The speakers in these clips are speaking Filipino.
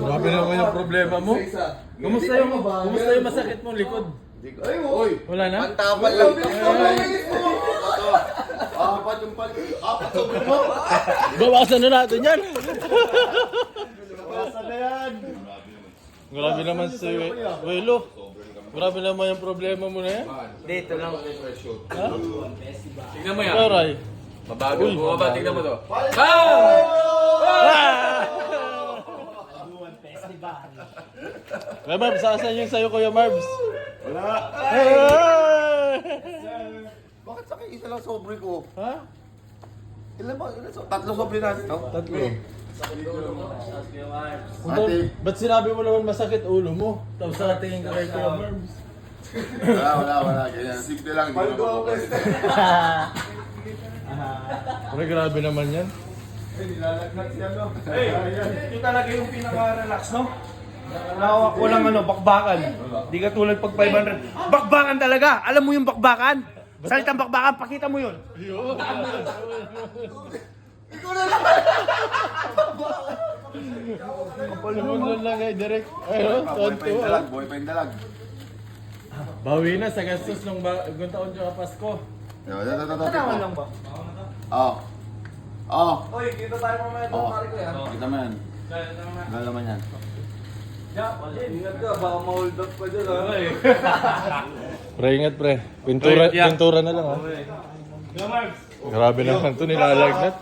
Grabe naman yung problema mo. Kumusta yung masakit mong likod? Ay, oy! Wala na? Pantapal lang. Apat yung pan. Apat sobrang mo. Bawasan na natin yan. Bawasan na yan. Grabe naman si Welo. Grabe naman yung problema mo na yan. Dito lang. Ha? Tignan mo yan. Aray. Mabago. Bumaba, tignan mo to. Kuya Marbs, saan yung sayo Kuya Marbs? Wala. Hey! Bakit sa isa lang sobre ko? Ha? Ilan ba? Tatlo sobre natin. Tatlo. Ate. Ba't sinabi mo naman masakit ulo mo? Tapos nakatingin ka kay Kuya Marbs. Wala. Ganyan. Simple lang. Paldo ako kasi. Pero grabe naman yan. Nilalagnat siya, no? Ito talaga yung pinaka-relax, no? Walang bakbakan. Di ka tulad pag 500. Bakbakan talaga! Alam mo yung bakbakan? Salitang bakbakan, pakita mo yun. Lumunod lang kay Direk. Ayun, tonto. Boy pa yung dalag. Bawi na sa gastos ng bagong taon tsaka Pasko. Tanawan lang ba? Oy, dito tayo mamaya doon, pare ko yan. Kita mo yan. Galaman yan. Ingat ka, baka ma-hold up pa dyan, ha? Pre, ingat pre. Pintura na lang ha. Grabe naman to, nilalagnat.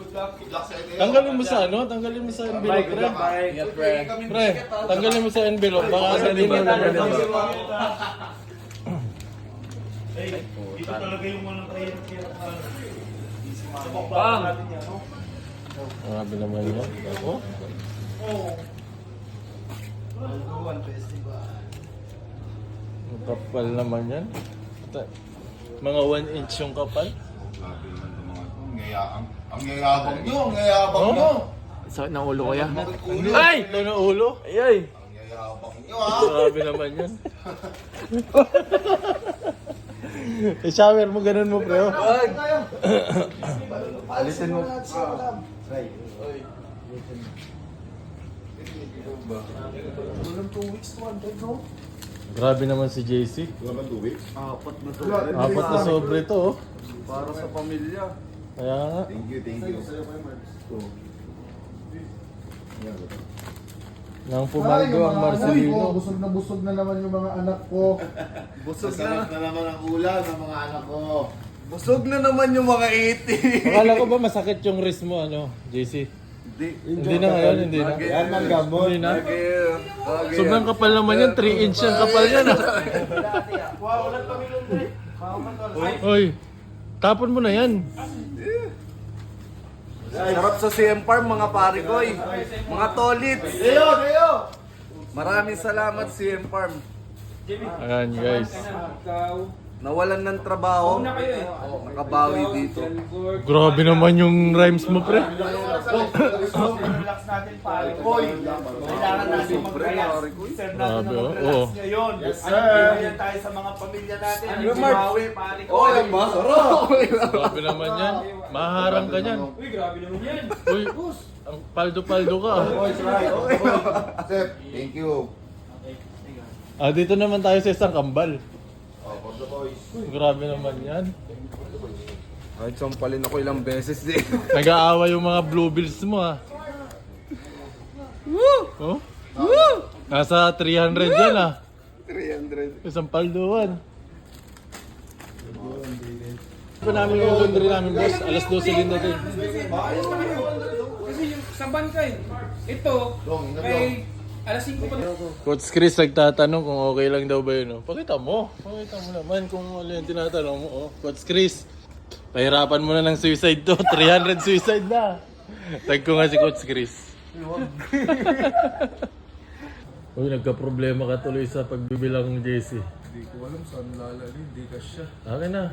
Tanggalin mo sa ano? Tanggalin mo sa envelope pre. Ingat, pre. Pre, tanggalin mo sa envelope. Baka sabihin mo lang ganun. Ito talaga yung walang kahirap-hirap na Bang! Grabe naman yan. Ako? Ang kapal naman yan. Mga 1 inch yung kapal. Grabe naman itong mga ito. Ang yayabang nyo. Ang yayabang nyo. Sakit ng ulo ko yan. Ay! Ito na ulo. Ay! Ang yayabang nyo, ha? Grabe naman yan. I-shower mo, ganun mo, pre. Oh. Alisin mo. Grabe naman si JC. Wala ba tubig? Apat na to. Apat na sobre to, oh. Para sa pamilya. Kaya nga. Thank you. Nang pumaldo ang Marcelino. Busog na naman yung mga anak ko. Busog Masarap na. na naman ang ulam ng mga anak ko. Busog na naman yung mga 80. Akala ko ba masakit yung wrist mo, ano, JC? Hindi na ngayon, hindi na. Yan ang gamot. Hindi na. Okay. Sobrang kapal naman yan, 3 inch ang kapal yan, ah. Wow, ulan kami nun, pre. Oy, tapon mo na yan. Sarap sa CM Farm, mga pare ko, eh. Mga tolits. Maraming salamat, CM Farm. Ayan, guys. Nawalan ng trabaho, nakabawi dito. Grabe naman yung rhymes mo, pre. Relax natin, pare ko. Kailangan natin mag-relax. Grabe, oh. Oo. Ngayon, bibigyan tayo sa mga pamilya natin. Yung bawi, pare ko. Grabe naman yan. Maharang ka yan. Uy, grabe naman yan. Uy, ang paldo-paldo ka, ah. Sir, thank you. Ah, dito naman tayo sa isang kambal. For the boys. Grabe naman yan. Kahit sampalin ako ilang beses din. Nag-aaway yung mga blue bills mo, ah. Oh? Nasa 300 yan, ah. 300. Isang palduan. Pa namin yung laundry namin, boss. Alas 12 din natin. Kasi yung sa bangkay, ito, kay alas 5 pa. Coach Chris nagtatanong kung okay lang daw ba yun. Oh. Pakita mo naman kung ano yung tinatanong mo. Oh. Coach Chris, pahirapan mo na ng suicide to. 300 suicide na. Tag ko nga si Coach Chris. Uy, nagka-problema ka tuloy sa pagbibilang ng JC. Hindi ko alam saan lalali, hindi ka siya. Akin na.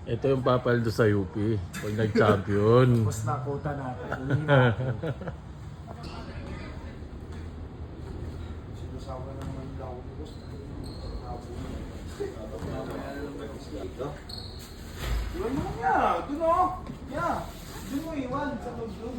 Ito yung papaldo sa UP pag nag-champion. Mas nakuta natin. Sinasama naman daw. Doon mo niya, doon o. Yeah. Doon mo eh, 1 sa loob doon.